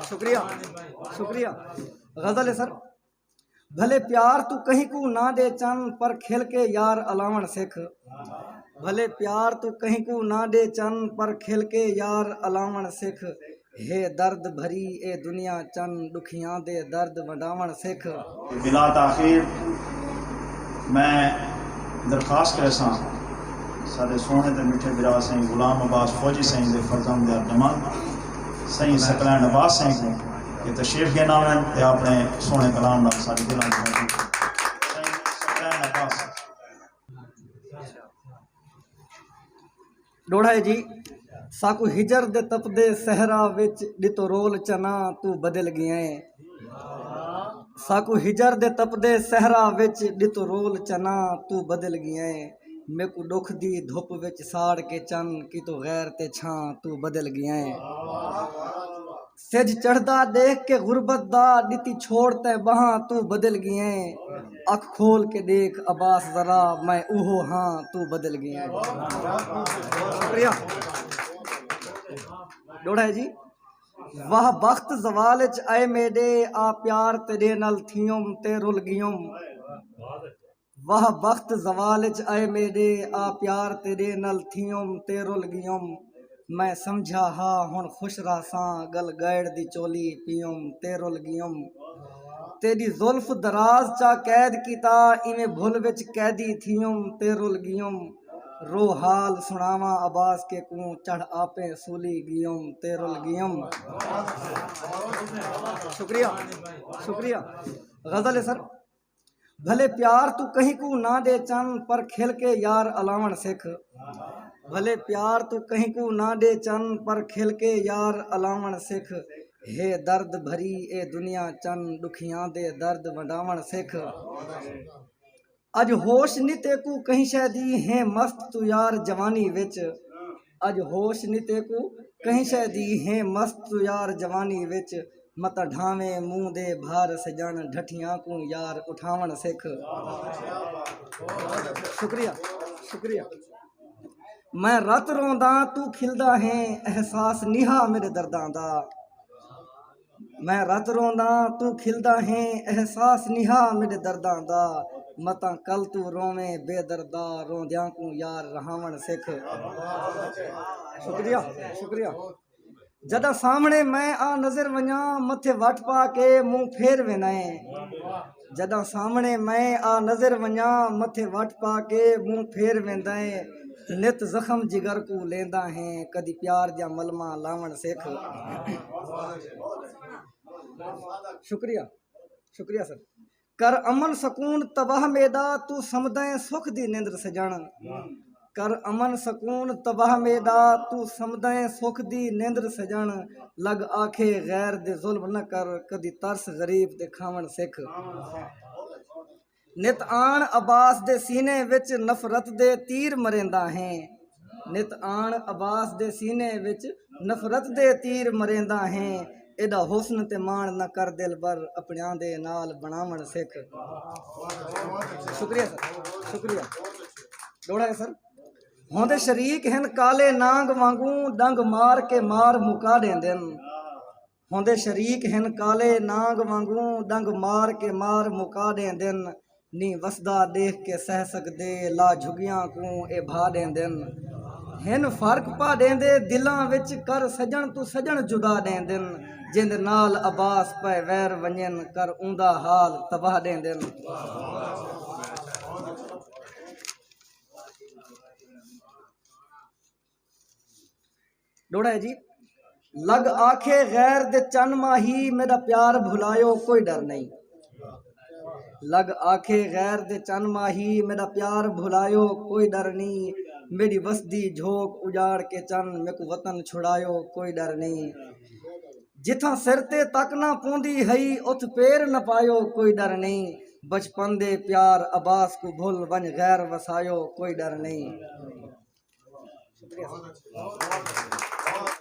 शुक्रिया शुक्रिया। गजल है सर। भले प्यार तू कहीं को ना दे चन, पर खेल के यार अलावण सिख। भले प्यार तू कहीं को ना दे चन, पर खेल के यार अलावण सिख। हे दर्द भरी ए दुनिया चन, दुखियां दे दर्द वडावण सिख। बिला ताखीर मैं दरखास्त कैसा सारे सोने ते मिठे बिरा सही गुलाम अब्बास फौजी सही दे फर्जंद दे अर्जमान सही सकलैन अब्बास सही को ये तशरीफ के नाम है अपने सोने कलाम नाल सारे दिलां सही सकलैन अब्बास डोड़ा जी। साकू हिजर दे तपदे सहरा विच दितो रोल चना, तू बदल गया है। साकू हिजर दे तपदे सहरा विच दितो रोल चना, तू बदल गया है। मेकू दुख दी धुप विच साड़ के चन, की तो गैर ते छां, तू बदल गया है। सिज चढ़दा देख के गुरबत दा दिती छोड़ ते बहां, तू बदल गया है। अख खोल के देख अब्बास जरा, मैं ऊहो हाँ, तू बदल गया है। शुक्रिया। डोड़ा है जी। वाह बख्त जवाल च आए मेरे, आ प्यार तेरे नल थियुम ते रुल गियुम। वाह बख्त जवाल च आए मेरे, आ प्यार तेरे नल थियुम ते रुल गियुम। मैं समझा हा हुण खुश रासां, गल गैड़ दी चोली पियुम ते रुल गियुम। तेरी जुल्फ दराज चा कैद कीता, इवें भुल विच कैदी थियुम ते रुल गियुम। रो हाल सुनावा अब्बास के कूं, चढ़ आपे सूली गियुम ते रुल गियुम। शुक्रिया शुक्रिया। गजल है सर। भले प्यार तू कहीं को ना दे चन, पर खेल के यार अलावण सिख। भले प्यार तू कहीं को ना दे चन, पर खेल के यार अलावण सिख। हे दर्द भरी ए दुनिया चन, दुखियां दे दर्द वडावण सिख। अज होश नी तेकू कहीं शहदी है मस्त तू यार जवानी विच। अज होश नी तेकू कहीं शहदी है मस्त तू यार जवानी विच। मत ढावे मुंह दे भार सजन, ढठियां को यार उठावण सिख। शुक्रिया शुक्रिया। मैं रत रोंदा तू खिलदा है, एहसास निहा मेरे दर्दां दा। मैं रत रोंदा तू खिलदा है, एहसास निहा मेरे दर्दां दा। मता कल तू रोवे बेदर्दा, रोंदियां को यार रहावण सिख। शुक्रिया शुक्रिया। जदा सामने मैं आ नजर वञा, मथे वट पा के मुंह फेर वेनाए। जदा सामने मैं आ नजर वञा, मथे वट पा के मुंह फेर वेंदाए। नित जख्म जिगर को लेंदा है, कदी प्यार जा मलमा लावण सिख। शुक्रिया शुक्रिया सर। कर अमन सकून तबाह मेदा, तू समझदा सुख दी निंद्र सजण। कर अमन सकून तबाह मेदा, तू समझदा सुख दी निंद्र सजण। लग आखे गैर दे जुल्म न कर, कदी तरस गरीब दे खावण सिख। नित आन अब्बास दे सीने विच नफरत दे तीर मरेंदा है। नित आन अब्बास दे सीने विच नफरत दे तीर मरेंदा है। एदा हुस्न ते मान न कर दिल बर, अपनियां दे नाल बनावण सिख। शुक्रिया सर शुक्रिया। डोड़ा है सर। होंदे शरीक हन काले नांग वांगू, डंग मार के मार मुका देंदन। होंदे शरीक हन काले नांग वांगू, डंग मार के मार मुका देंदन। नी वसदा देख के सह सकदे, ला झुगियां को ए भा देंदन। हिन फर्क पा देंदे दिलां विच, कर सजन तू सजन जुदा देंदन। जिंद नाल अब्बास पे वैर वंजन, कर ऊंदा हाल तबाह देंदन। डोड़ा है जी। लग आखे गैर दे चन माही, मेरा प्यार भुलायो कोई डर नहीं। लग आखे गैर दे चन माही, मेरा प्यार भुलायो कोई डर नहीं। मेरी वसदी झोंक उजाड़ के चन, मेको वतन छुड़ायो कोई डर नहीं। जिथा सिर ते तक ना पौंदी हई, उथ पैर न पायो कोई डर नहीं। बचपन दे प्यार अब्बास को भुल वन गैर वसायो कोई डर नहीं।